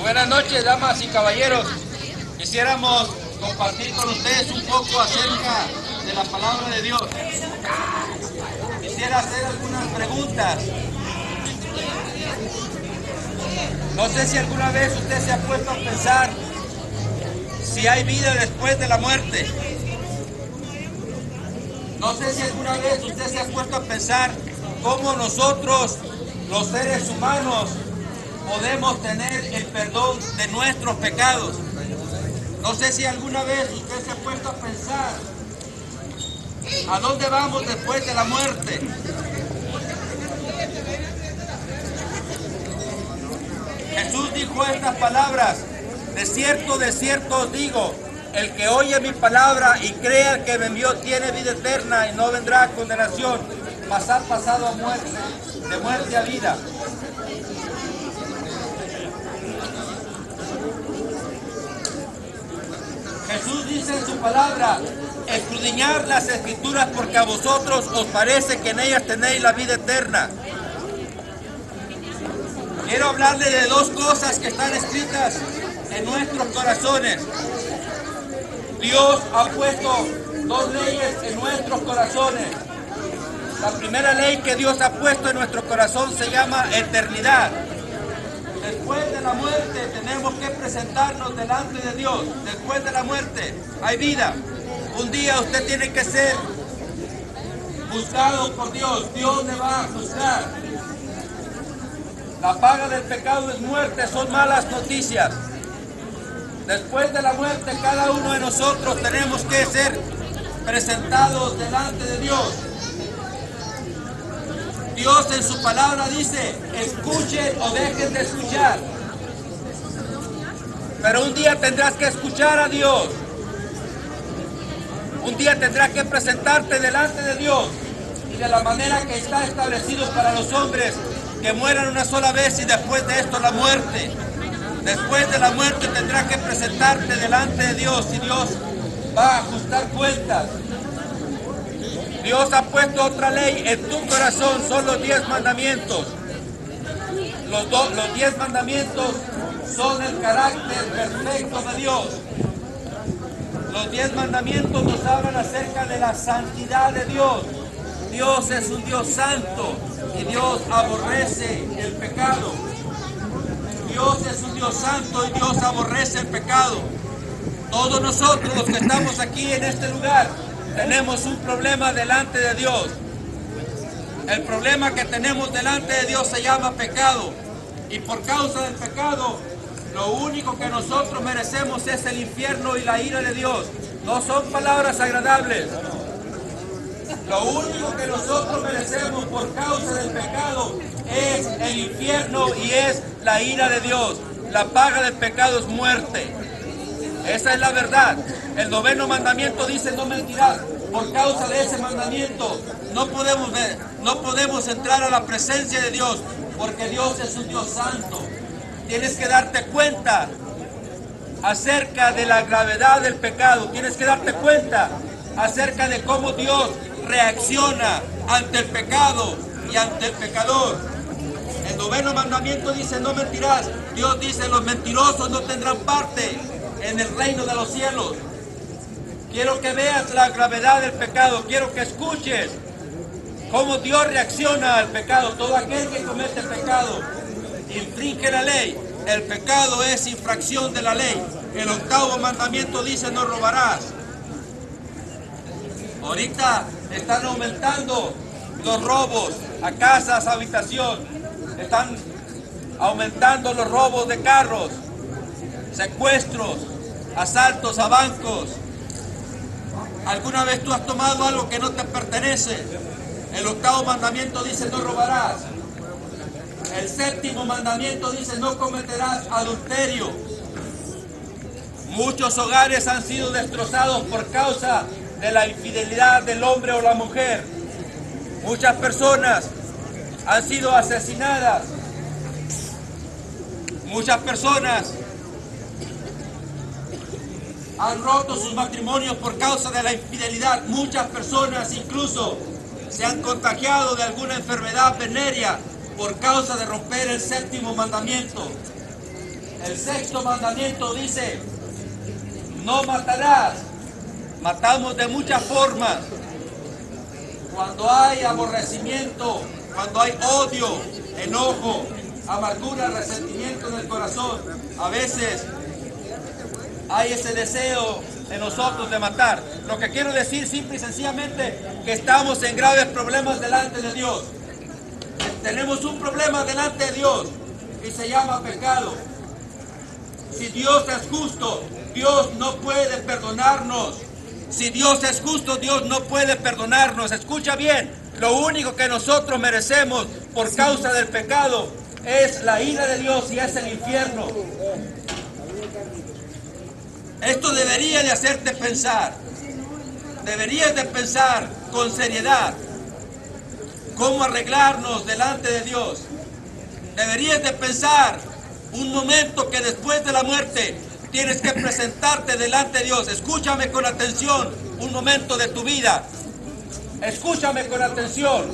Buenas noches, damas y caballeros. Quisiéramos compartir con ustedes un poco acerca de la palabra de Dios. Quisiera hacer algunas preguntas. No sé si alguna vez usted se ha puesto a pensar si hay vida después de la muerte. No sé si alguna vez usted se ha puesto a pensar cómo nosotros, los seres humanos, podemos tener el perdón de nuestros pecados. No sé si alguna vez usted se ha puesto a pensar a dónde vamos después de la muerte. Jesús dijo estas palabras: de cierto os digo, el que oye mi palabra y crea al que me envió tiene vida eterna y no vendrá a condenación, mas ha pasado a muerte, de muerte a vida. Jesús dice en su palabra: escudriñad las escrituras porque a vosotros os parece que en ellas tenéis la vida eterna. Quiero hablarle de dos cosas que están escritas en nuestros corazones. Dios ha puesto dos leyes en nuestros corazones. La primera ley que Dios ha puesto en nuestro corazón se llama eternidad. Después de la muerte tenemos que presentarnos delante de Dios. Después de la muerte hay vida. Un día usted tiene que ser juzgado por Dios. Dios le va a juzgar. La paga del pecado es muerte, son malas noticias. Después de la muerte cada uno de nosotros tenemos que ser presentados delante de Dios. Dios en su palabra dice: escuchen o dejen de escuchar. Pero un día tendrás que escuchar a Dios. Un día tendrás que presentarte delante de Dios. Y de la manera que está establecido para los hombres, que mueran una sola vez y después de esto la muerte. Después de la muerte tendrás que presentarte delante de Dios y Dios va a ajustar cuentas. Dios ha puesto otra ley en tu corazón, son los 10 mandamientos. Los 10 mandamientos son el carácter perfecto de Dios. Los 10 mandamientos nos hablan acerca de la santidad de Dios. Dios es un Dios santo y Dios aborrece el pecado. Dios es un Dios santo y Dios aborrece el pecado. Todos nosotros los que estamos aquí en este lugar tenemos un problema delante de Dios. El problema que tenemos delante de Dios se llama pecado. Y por causa del pecado, lo único que nosotros merecemos es el infierno y la ira de Dios. No son palabras agradables. Lo único que nosotros merecemos por causa del pecado es el infierno y es la ira de Dios. La paga del pecado es muerte. Esa es la verdad. El 9º mandamiento dice: no mentirás. Por causa de ese mandamiento no podemos entrar a la presencia de Dios, porque Dios es un Dios santo. Tienes que darte cuenta acerca de la gravedad del pecado. Tienes que darte cuenta acerca de cómo Dios reacciona ante el pecado y ante el pecador. El 9º mandamiento dice: no mentirás. Dios dice: los mentirosos no tendrán parte en el reino de los cielos. Quiero que veas la gravedad del pecado. Quiero que escuches cómo Dios reacciona al pecado. Todo aquel que comete pecado infringe la ley. El pecado es infracción de la ley. El 8º mandamiento dice: no robarás. Ahorita están aumentando los robos a casas, a habitación. Están aumentando los robos de carros, secuestros, asaltos a bancos. ¿Alguna vez tú has tomado algo que no te pertenece? El 8º mandamiento dice: no robarás. El 7º mandamiento dice: no cometerás adulterio. Muchos hogares han sido destrozados por causa de la infidelidad del hombre o la mujer. Muchas personas han sido asesinadas. Muchas personas han roto sus matrimonios por causa de la infidelidad. Muchas personas incluso se han contagiado de alguna enfermedad venérea por causa de romper el 7º mandamiento. El sexto mandamiento dice, no matarás. Matamos de muchas formas. Cuando hay aborrecimiento, cuando hay odio, enojo, amargura, resentimiento en el corazón, a veces hay ese deseo en nosotros de matar. Lo que quiero decir simple y sencillamente que estamos en graves problemas delante de Dios. Tenemos un problema delante de Dios y se llama pecado. Si Dios es justo, Dios no puede perdonarnos. Si Dios es justo, Dios no puede perdonarnos. Escucha bien, lo único que nosotros merecemos por causa del pecado es la ira de Dios y es el infierno. Esto debería de hacerte pensar. Deberías de pensar con seriedad cómo arreglarnos delante de Dios. Deberías de pensar un momento que después de la muerte tienes que presentarte delante de Dios. Escúchame con atención un momento de tu vida. Escúchame con atención.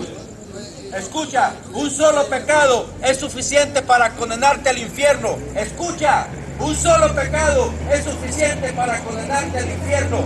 Escucha, un solo pecado es suficiente para condenarte al infierno. Escucha, un solo pecado es suficiente para condenarte al infierno.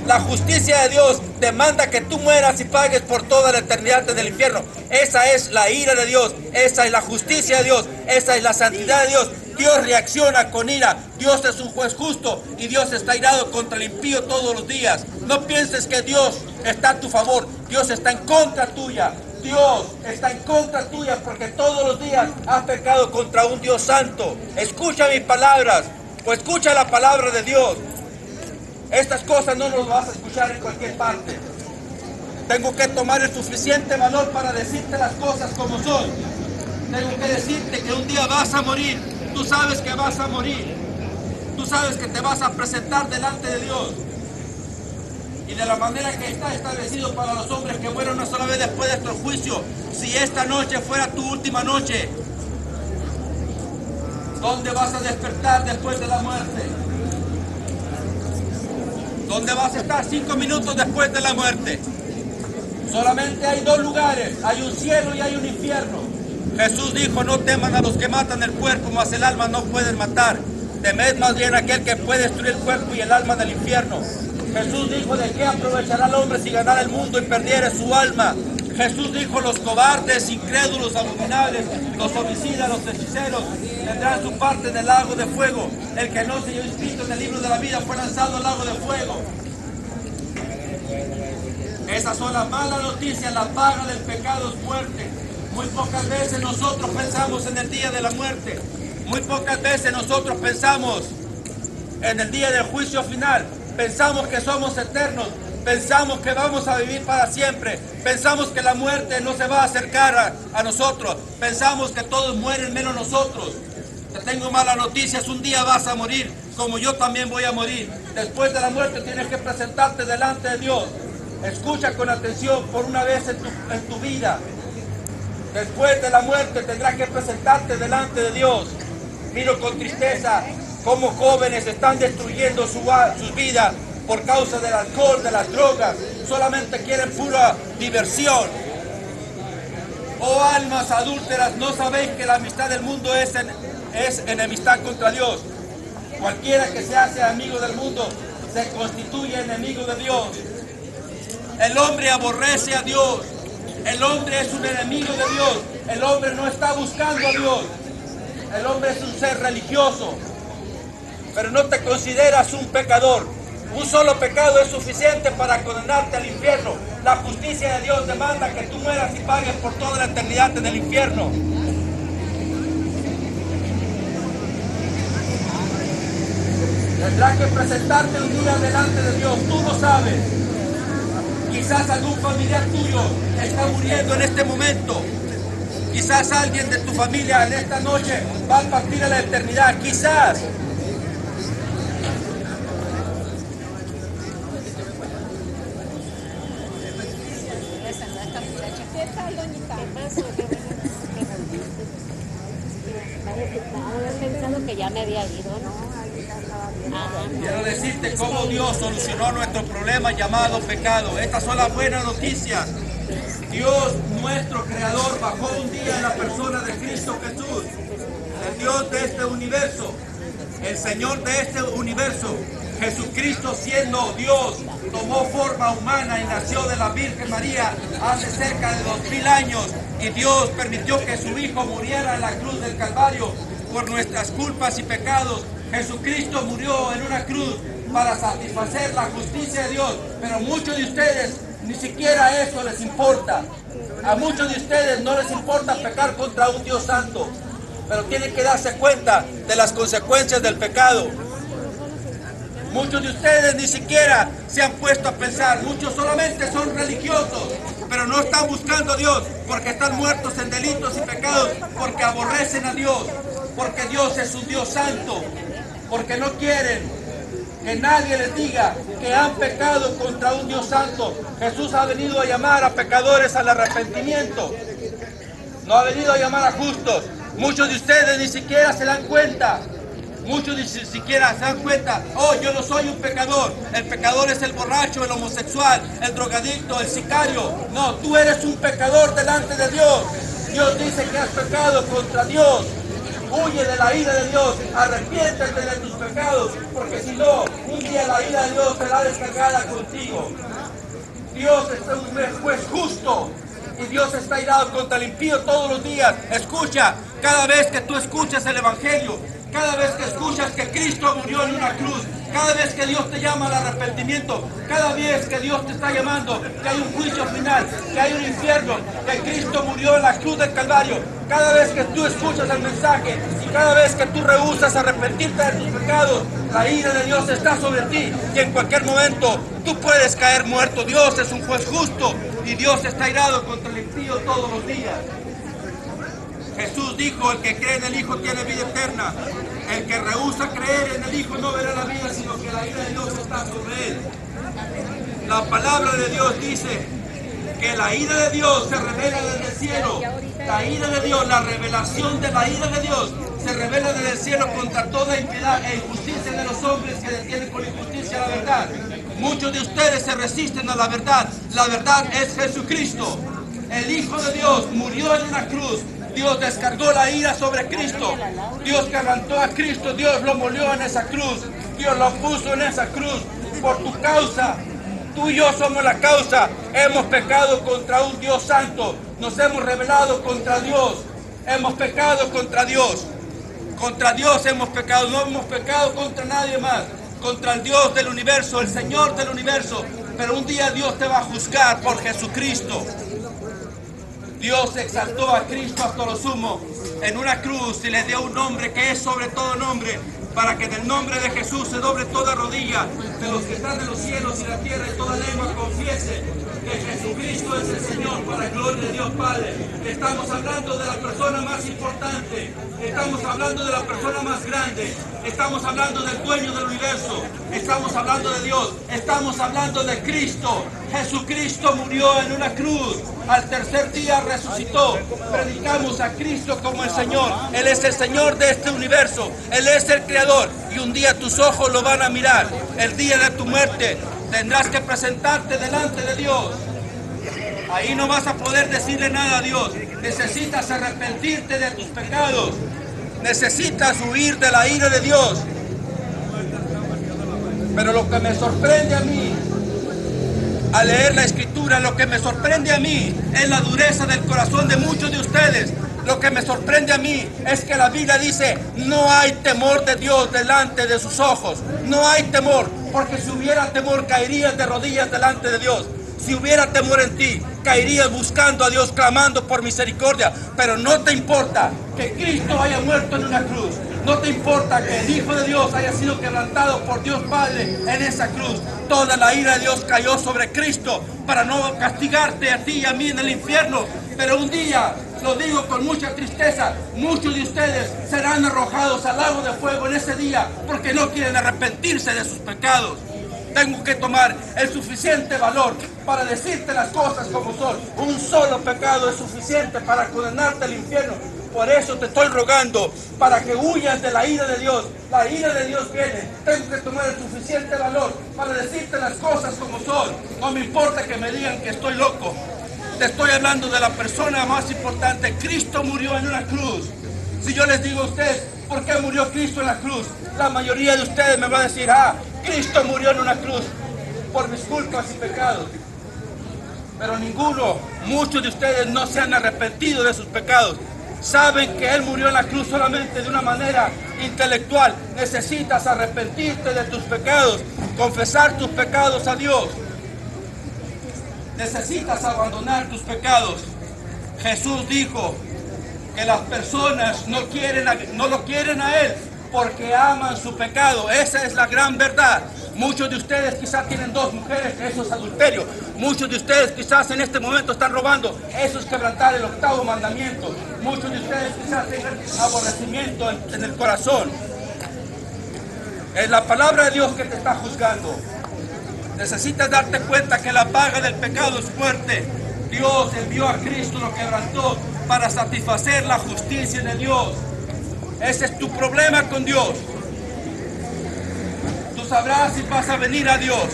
La justicia de Dios demanda que tú mueras y pagues por toda la eternidad en el infierno. Esa es la ira de Dios, esa es la justicia de Dios, esa es la santidad de Dios. Dios reacciona con ira. Dios es un juez justo y Dios está irado contra el impío todos los días. No pienses que Dios está a tu favor. Dios está en contra tuya. Dios está en contra tuya porque todos los días has pecado contra un Dios santo. Escucha mis palabras o escucha la palabra de Dios. Estas cosas no las vas a escuchar en cualquier parte. Tengo que tomar el suficiente valor para decirte las cosas como son. Tengo que decirte que un día vas a morir. Tú sabes que vas a morir. Tú sabes que te vas a presentar delante de Dios. Y de la manera que está establecido para los hombres que mueren una sola vez después de nuestro juicio. Si esta noche fuera tu última noche, ¿dónde vas a despertar después de la muerte? ¿Dónde vas a estar 5 minutos después de la muerte? Solamente hay dos lugares, hay un cielo y hay un infierno. Jesús dijo, no teman a los que matan el cuerpo, mas el alma no pueden matar. Temed más bien a aquel que puede destruir el cuerpo y el alma del infierno. Jesús dijo, ¿de qué aprovechará el hombre si ganara el mundo y perdiera su alma? Jesús dijo, los cobardes, incrédulos, abominables, los homicidas, los hechiceros, tendrán su parte en el lago de fuego. El que no se halló inscrito en el libro de la vida fue lanzado al lago de fuego. Esas son las malas noticias, la paga del pecado es muerte. Muy pocas veces nosotros pensamos en el día de la muerte. Muy pocas veces nosotros pensamos en el día del juicio final. Pensamos que somos eternos. Pensamos que vamos a vivir para siempre. Pensamos que la muerte no se va a acercar a nosotros. Pensamos que todos mueren menos nosotros. Te tengo malas noticias. Un día vas a morir, como yo también voy a morir. Después de la muerte tienes que presentarte delante de Dios. Escucha con atención por una vez en tu vida. Después de la muerte tendrás que presentarte delante de Dios. Miro con tristeza cómo jóvenes están destruyendo sus vidas por causa del alcohol, de las drogas. Solamente quieren pura diversión. Oh almas adúlteras, ¿no sabéis que la amistad del mundo es enemistad contra Dios? Cualquiera que se hace amigo del mundo se constituye enemigo de Dios. El hombre aborrece a Dios. El hombre es un enemigo de Dios. El hombre no está buscando a Dios. El hombre es un ser religioso, pero no te consideras un pecador. Un solo pecado es suficiente para condenarte al infierno. La justicia de Dios demanda que tú mueras y pagues por toda la eternidad en el infierno. Tendrás que presentarte un día delante de Dios. Tú lo sabes. Quizás algún familiar tuyo está muriendo en este momento. Quizás alguien de tu familia en esta noche va a partir a la eternidad. Quizás. Pensando que ya me había ido, ¿no? Quiero decirte cómo Dios solucionó nuestro problema llamado pecado. Estas son las buenas noticias. Dios, nuestro Creador, bajó un día en la persona de Cristo Jesús, el Dios de este universo, el Señor de este universo, Jesucristo siendo Dios, tomó forma humana y nació de la Virgen María hace cerca de 2000 años. Y Dios permitió que su Hijo muriera en la cruz del Calvario por nuestras culpas y pecados. Jesucristo murió en una cruz para satisfacer la justicia de Dios. Pero muchos de ustedes ni siquiera eso les importa. A muchos de ustedes no les importa pecar contra un Dios santo. Pero tienen que darse cuenta de las consecuencias del pecado. Muchos de ustedes ni siquiera se han puesto a pensar. Muchos solamente son religiosos, pero no están buscando a Dios porque están muertos en delitos y pecados, porque aborrecen a Dios, porque Dios es un Dios santo, porque no quieren que nadie les diga que han pecado contra un Dios santo. Jesús ha venido a llamar a pecadores al arrepentimiento, no ha venido a llamar a justos. Muchos de ustedes ni siquiera se dan cuenta. Muchos ni siquiera se dan cuenta, oh, yo no soy un pecador. El pecador es el borracho, el homosexual, el drogadicto, el sicario. No, tú eres un pecador delante de Dios. Dios dice que has pecado contra Dios. Huye de la ira de Dios, arrepiéntete de tus pecados, porque si no, un día la ira de Dios será descargada contigo. Dios es un juez justo. Y Dios está irado contra el impío todos los días. Escucha, cada vez que tú escuchas el Evangelio, cada vez que escuchas que Cristo murió en una cruz, cada vez que Dios te llama al arrepentimiento, cada vez que Dios te está llamando, que hay un juicio final, que hay un infierno, que Cristo murió en la cruz del Calvario, cada vez que tú escuchas el mensaje y cada vez que tú rehusas arrepentirte de tus pecados, la ira de Dios está sobre ti y en cualquier momento tú puedes caer muerto. Dios es un juez justo y Dios está irado contra el impío todos los días. Jesús dijo, el que cree en el Hijo tiene vida eterna. El que rehúsa creer en el Hijo no verá la vida, sino que la ira de Dios está sobre él. La palabra de Dios dice que la ira de Dios se revela desde el cielo. La ira de Dios, la revelación de la ira de Dios se revela desde el cielo contra toda impiedad e injusticia de los hombres que detienen con injusticia la verdad. Muchos de ustedes se resisten a la verdad. La verdad es Jesucristo. El Hijo de Dios murió en una cruz. Dios descargó la ira sobre Cristo. Dios quebrantó a Cristo. Dios lo molió en esa cruz. Dios lo puso en esa cruz por tu causa. Tú y yo somos la causa. Hemos pecado contra un Dios santo. Nos hemos rebelado contra Dios. Hemos pecado contra Dios. Contra Dios hemos pecado. No hemos pecado contra nadie más. Contra el Dios del universo, el Señor del universo. Pero un día Dios te va a juzgar por Jesucristo. Dios exaltó a Cristo hasta lo sumo en una cruz y le dio un nombre que es sobre todo nombre, para que en el nombre de Jesús se doble toda rodilla de los que están en los cielos y la tierra y toda lengua confiese que Jesucristo es el Señor, para gloria de Dios Padre. Estamos hablando de la persona más importante, estamos hablando de la persona más grande, estamos hablando del dueño del universo, estamos hablando de Dios, estamos hablando de Cristo. Jesucristo murió en una cruz, al tercer día resucitó. Predicamos a Cristo como el Señor. Él es el Señor de este universo, Él es el Creador, y un día tus ojos lo van a mirar. El día de tu muerte tendrás que presentarte delante de Dios. Ahí no vas a poder decirle nada a Dios. Necesitas arrepentirte de tus pecados. Necesitas huir de la ira de Dios. Pero lo que me sorprende a mí, al leer la Escritura, lo que me sorprende a mí es la dureza del corazón de muchos de ustedes. Lo que me sorprende a mí es que la Biblia dice, no hay temor de Dios delante de sus ojos. No hay temor, porque si hubiera temor caerías de rodillas delante de Dios. Si hubiera temor en ti, caerías buscando a Dios, clamando por misericordia. Pero no te importa que Cristo haya muerto en una cruz. No te importa que el Hijo de Dios haya sido quebrantado por Dios Padre en esa cruz. Toda la ira de Dios cayó sobre Cristo para no castigarte a ti y a mí en el infierno. Pero un día, lo digo con mucha tristeza, muchos de ustedes serán arrojados al lago de fuego en ese día porque no quieren arrepentirse de sus pecados. Tengo que tomar el suficiente valor para decirte las cosas como son. Un solo pecado es suficiente para condenarte al infierno. Por eso te estoy rogando para que huyas de la ira de Dios. La ira de Dios viene. Tengo que tomar el suficiente valor para decirte las cosas como son. No me importa que me digan que estoy loco. Te estoy hablando de la persona más importante. Cristo murió en una cruz. Si yo les digo a ustedes, ¿Por qué murió Cristo en la cruz? La mayoría de ustedes me van a decir, Cristo murió en una cruz por mis culpas y pecados. Pero muchos de ustedes no se han arrepentido de sus pecados. Saben que Él murió en la cruz solamente de una manera intelectual. Necesitas arrepentirte de tus pecados, confesar tus pecados a Dios. Necesitas abandonar tus pecados. Jesús dijo que las personas no lo quieren a Él porque aman su pecado. Esa es la gran verdad. Muchos de ustedes quizás tienen 2 mujeres, eso es adulterio. Muchos de ustedes quizás en este momento están robando, eso es quebrantar el 8º mandamiento. Muchos de ustedes quizás tengan aborrecimiento en el corazón. Es la palabra de Dios que te está juzgando. Necesitas darte cuenta que la paga del pecado es muerte. Dios envió a Cristo, lo quebrantó para satisfacer la justicia de Dios. Ese es tu problema con Dios. Tú sabrás si vas a venir a Dios,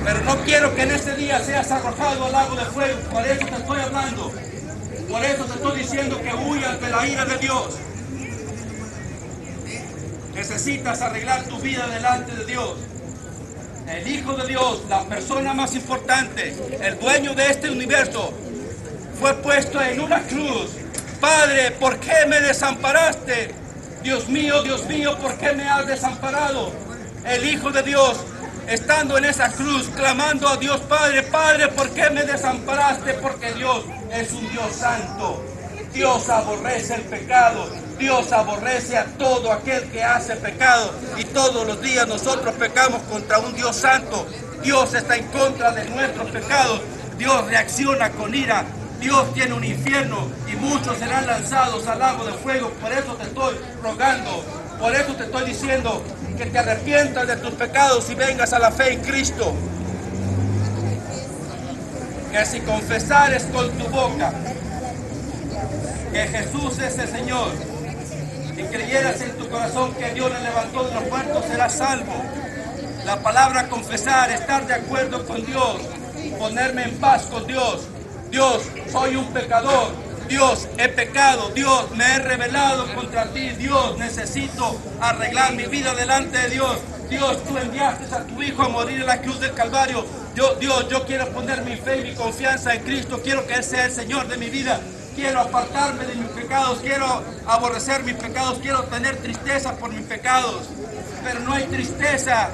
pero no quiero que en este día seas arrojado al lago de fuego. Por eso te estoy hablando. Por eso te estoy diciendo que huyas de la ira de Dios. Necesitas arreglar tu vida delante de Dios. El Hijo de Dios, la persona más importante, el dueño de este universo, fue puesto en una cruz. Padre, ¿por qué me desamparaste? Dios mío, ¿por qué me has desamparado? El Hijo de Dios, estando en esa cruz, clamando a Dios, Padre, ¿por qué me desamparaste? Porque Dios es un Dios santo. Dios aborrece el pecado. Dios aborrece a todo aquel que hace pecado. Y todos los días nosotros pecamos contra un Dios santo. Dios está en contra de nuestros pecados. Dios reacciona con ira. Dios tiene un infierno y muchos serán lanzados al lago de fuego. Por eso te estoy rogando, por eso te estoy diciendo que te arrepientas de tus pecados y vengas a la fe en Cristo. Que si confesares con tu boca que Jesús es el Señor y creyeras en tu corazón que Dios le levantó de los muertos, serás salvo. La palabra confesar, estar de acuerdo con Dios, ponerme en paz con Dios. Dios, soy un pecador. Dios, he pecado. Dios, me he rebelado contra ti. Dios, necesito arreglar mi vida delante de Dios. Dios, tú enviaste a tu Hijo a morir en la cruz del Calvario. Dios, yo quiero poner mi fe y mi confianza en Cristo. Quiero que Él sea el Señor de mi vida. Quiero apartarme de mis pecados. Quiero aborrecer mis pecados. Quiero tener tristeza por mis pecados. Pero no hay tristeza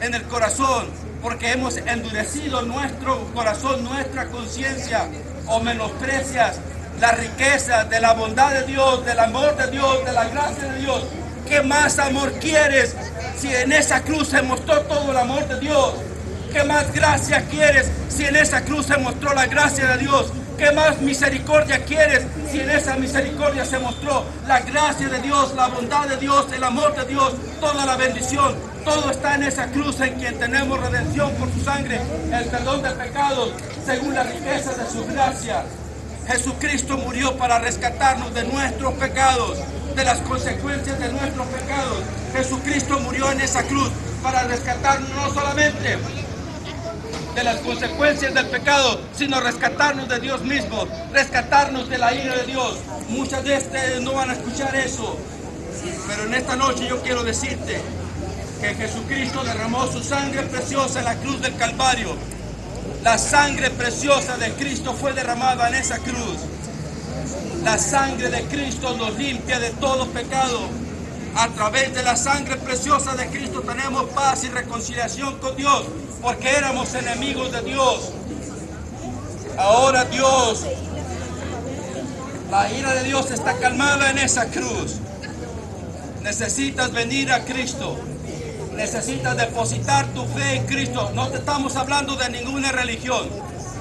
en el corazón, porque hemos endurecido nuestro corazón, nuestra conciencia, o menosprecias la riqueza de la bondad de Dios, del amor de Dios, de la gracia de Dios. ¿Qué más amor quieres si en esa cruz se mostró todo el amor de Dios? ¿Qué más gracia quieres si en esa cruz se mostró la gracia de Dios? ¿Qué más misericordia quieres si en esa misericordia se mostró la gracia de Dios, la bondad de Dios, el amor de Dios, toda la bendición? Todo está en esa cruz en quien tenemos redención por su sangre, el perdón de pecados, según la riqueza de su gracia. Jesucristo murió para rescatarnos de nuestros pecados, de las consecuencias de nuestros pecados. Jesucristo murió en esa cruz para rescatarnos no solamente de las consecuencias del pecado, sino rescatarnos de Dios mismo, rescatarnos de la ira de Dios. Muchas de ustedes no van a escuchar eso, pero en esta noche yo quiero decirte que Jesucristo derramó su sangre preciosa en la cruz del Calvario. La sangre preciosa de Cristo fue derramada en esa cruz. La sangre de Cristo nos limpia de todo pecado. A través de la sangre preciosa de Cristo tenemos paz y reconciliación con Dios, porque éramos enemigos de Dios. Ahora Dios, la ira de Dios está calmada en esa cruz. Necesitas venir a Cristo. Necesitas depositar tu fe en Cristo. No te estamos hablando de ninguna religión.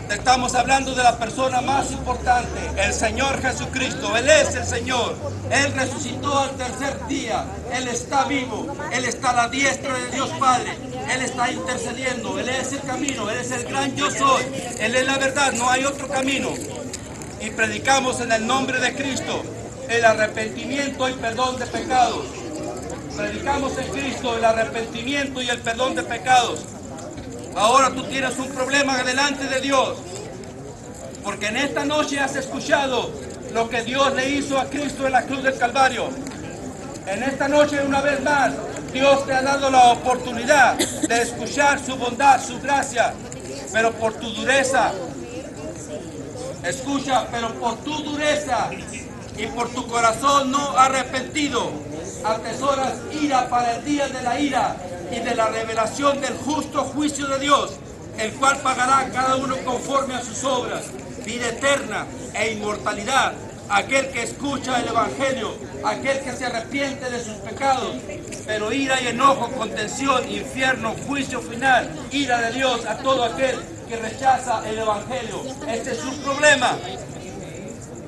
Te estamos hablando de la persona más importante, el Señor Jesucristo. Él es el Señor. Él resucitó al tercer día. Él está vivo. Él está a la diestra de Dios Padre. Él está intercediendo. Él es el camino. Él es el gran yo soy. Él es la verdad. No hay otro camino. Y predicamos en el nombre de Cristo el arrepentimiento y perdón de pecados. Predicamos en Cristo el arrepentimiento y el perdón de pecados. Ahora tú tienes un problema delante de Dios, porque en esta noche has escuchado lo que Dios le hizo a Cristo en la cruz del Calvario. En esta noche, una vez más, Dios te ha dado la oportunidad de escuchar su bondad, su gracia, pero por tu dureza, escucha, pero por tu dureza y por tu corazón no arrepentido, atesoras ira para el día de la ira y de la revelación del justo juicio de Dios, el cual pagará a cada uno conforme a sus obras, vida eterna e inmortalidad. Aquel que escucha el Evangelio, aquel que se arrepiente de sus pecados, pero ira y enojo, contención, infierno, juicio final, ira de Dios a todo aquel que rechaza el Evangelio. Este es su problema.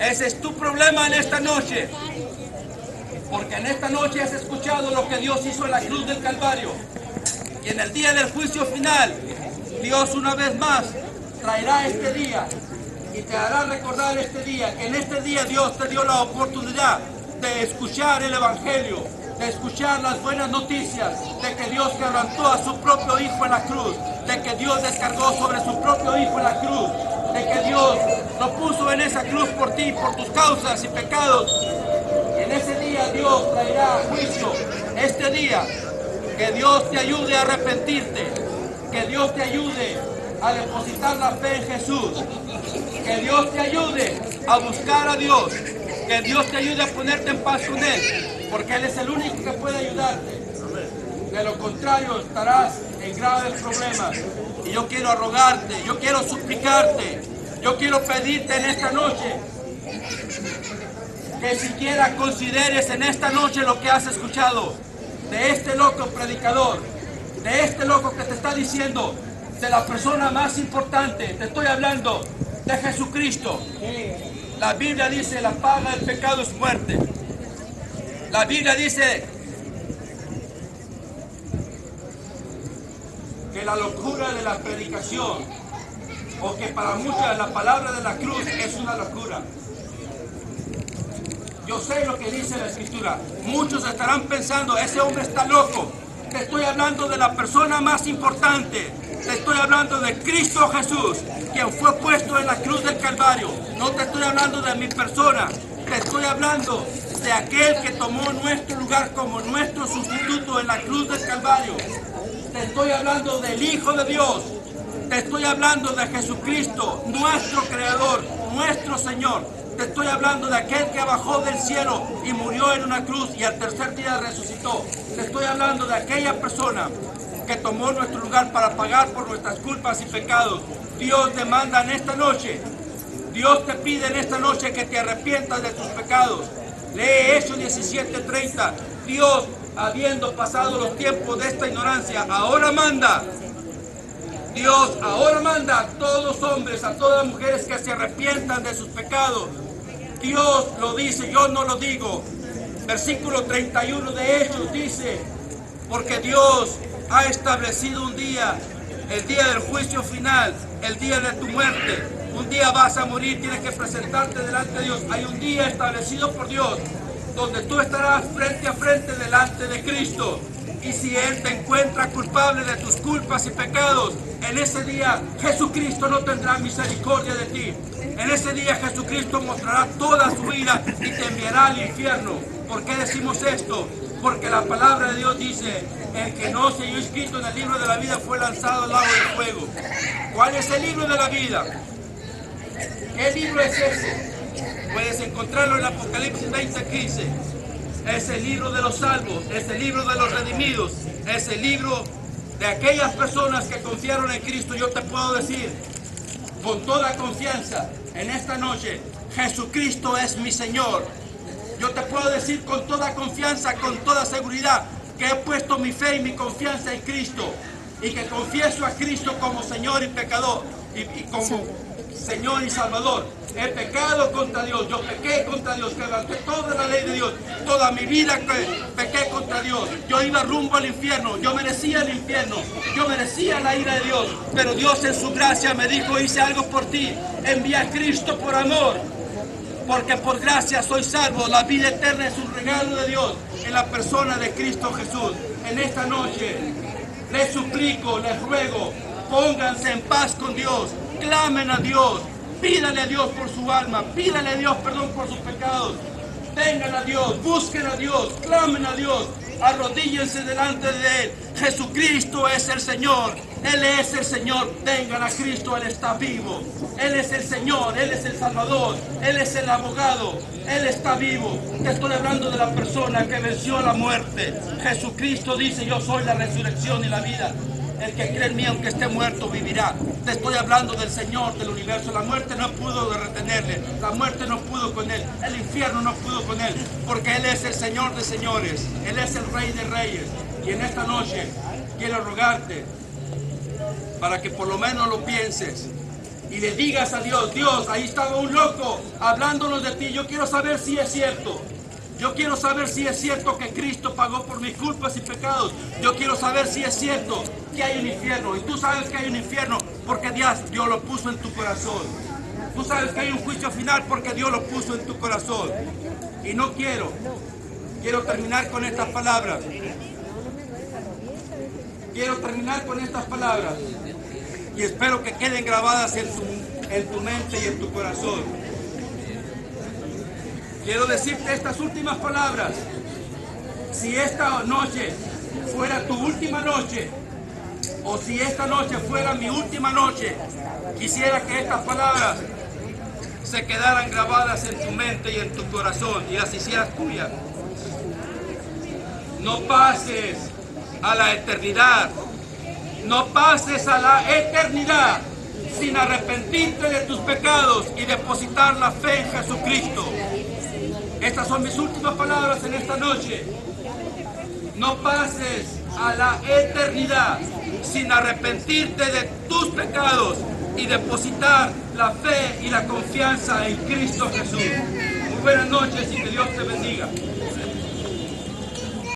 Ese es tu problema en esta noche. Porque en esta noche has escuchado lo que Dios hizo en la cruz del Calvario. Y en el día del juicio final, Dios una vez más traerá este día y te hará recordar este día, que en este día Dios te dio la oportunidad de escuchar el Evangelio, de escuchar las buenas noticias, de que Dios quebrantó a su propio Hijo en la cruz, de que Dios descargó sobre su propio Hijo en la cruz, de que Dios lo puso en esa cruz por ti, por tus causas y pecados. En ese día Dios traerá juicio. Este día, que Dios te ayude a arrepentirte, que Dios te ayude a depositar la fe en Jesús, que Dios te ayude a buscar a Dios, que Dios te ayude a ponerte en paz con Él, porque Él es el único que puede ayudarte. De lo contrario estarás en graves problemas. Y yo quiero rogarte, yo quiero suplicarte, yo quiero pedirte en esta noche que siquiera consideres en esta noche lo que has escuchado de este loco predicador, de este loco que te está diciendo de la persona más importante. Te estoy hablando de Jesucristo. La Biblia dice: la paga del pecado es muerte. La Biblia dice que la locura de la predicación, o que para muchos la palabra de la cruz es una locura. Yo sé lo que dice la Escritura. Muchos estarán pensando: ese hombre está loco. Te estoy hablando de la persona más importante. Te estoy hablando de Cristo Jesús, quien fue puesto en la cruz del Calvario. No te estoy hablando de mi persona. Te estoy hablando de aquel que tomó nuestro lugar como nuestro sustituto en la cruz del Calvario. Te estoy hablando del Hijo de Dios. Te estoy hablando de Jesucristo, nuestro Creador, nuestro Señor. Te estoy hablando de aquel que bajó del cielo y murió en una cruz y al tercer día resucitó. Te estoy hablando de aquella persona que tomó nuestro lugar para pagar por nuestras culpas y pecados. Dios demanda en esta noche, Dios te pide en esta noche que te arrepientas de tus pecados. Lee Hechos 17:30. Dios, habiendo pasado los tiempos de esta ignorancia, ahora manda. Dios ahora manda a todos los hombres, a todas las mujeres que se arrepientan de sus pecados. Dios lo dice, yo no lo digo. Versículo 31 de Hechos dice: porque Dios ha establecido un día, el día del juicio final, el día de tu muerte. Un día vas a morir, tienes que presentarte delante de Dios. Hay un día establecido por Dios, donde tú estarás frente a frente delante de Cristo. Y si Él te encuentra culpable de tus culpas y pecados, en ese día Jesucristo no tendrá misericordia de ti. En ese día Jesucristo mostrará toda su ira y te enviará al infierno. ¿Por qué decimos esto? Porque la palabra de Dios dice: el que no se halló escrito en el libro de la vida fue lanzado al lago del fuego. ¿Cuál es el libro de la vida? ¿Qué libro es ese? Puedes encontrarlo en Apocalipsis 20:15. Es el libro de los salvos, es el libro de los redimidos, es el libro de aquellas personas que confiaron en Cristo. Yo te puedo decir con toda confianza en esta noche: Jesucristo es mi Señor. Yo te puedo decir con toda confianza, con toda seguridad, que he puesto mi fe y mi confianza en Cristo, y que confieso a Cristo como Señor y pecador, y como Señor y Salvador. He pecado contra Dios, yo pequé contra Dios, quebranté toda la ley de Dios, toda mi vida pequé contra Dios. Yo iba rumbo al infierno, yo merecía el infierno, yo merecía la ira de Dios, pero Dios en su gracia me dijo: hice algo por ti, envié a Cristo por amor, porque por gracia soy salvo. La vida eterna es un regalo de Dios en la persona de Cristo Jesús. En esta noche les suplico, les ruego, pónganse en paz con Dios, clamen a Dios, pídale a Dios por su alma, pídale a Dios perdón por sus pecados. vengan a Dios, busquen a Dios, clamen a Dios, arrodíllense delante de Él. Jesucristo es el Señor, Él es el Señor. Vengan a Cristo, Él está vivo. Él es el Señor, Él es el Salvador, Él es el abogado, Él está vivo. Te estoy hablando de la persona que venció la muerte. Jesucristo dice: yo soy la resurrección y la vida. El que cree en mí, aunque esté muerto, vivirá. Te estoy hablando del Señor del universo. La muerte no pudo retenerle, la muerte no pudo con Él, el infierno no pudo con Él, porque Él es el Señor de señores, Él es el Rey de reyes. Y en esta noche quiero rogarte para que por lo menos lo pienses y le digas a Dios: Dios, ahí estaba un loco hablándonos de ti. Yo quiero saber si es cierto. Yo quiero saber si es cierto que Cristo pagó por mis culpas y pecados. Yo quiero saber si es cierto que hay un infierno. Y tú sabes que hay un infierno porque Dios lo puso en tu corazón. Tú sabes que hay un juicio final porque Dios lo puso en tu corazón. Y no quiero terminar con estas palabras. Quiero terminar con estas palabras. Y espero que queden grabadas en tu mente y en tu corazón. Quiero decirte estas últimas palabras. Si esta noche fuera tu última noche, o si esta noche fuera mi última noche, quisiera que estas palabras se quedaran grabadas en tu mente y en tu corazón y las hicieras tuyas. No pases a la eternidad. No pases a la eternidad sin arrepentirte de tus pecados y depositar la fe en Jesucristo. Estas son mis últimas palabras en esta noche. No pases a la eternidad sin arrepentirte de tus pecados y depositar la fe y la confianza en Cristo Jesús. Muy buenas noches y que Dios te bendiga.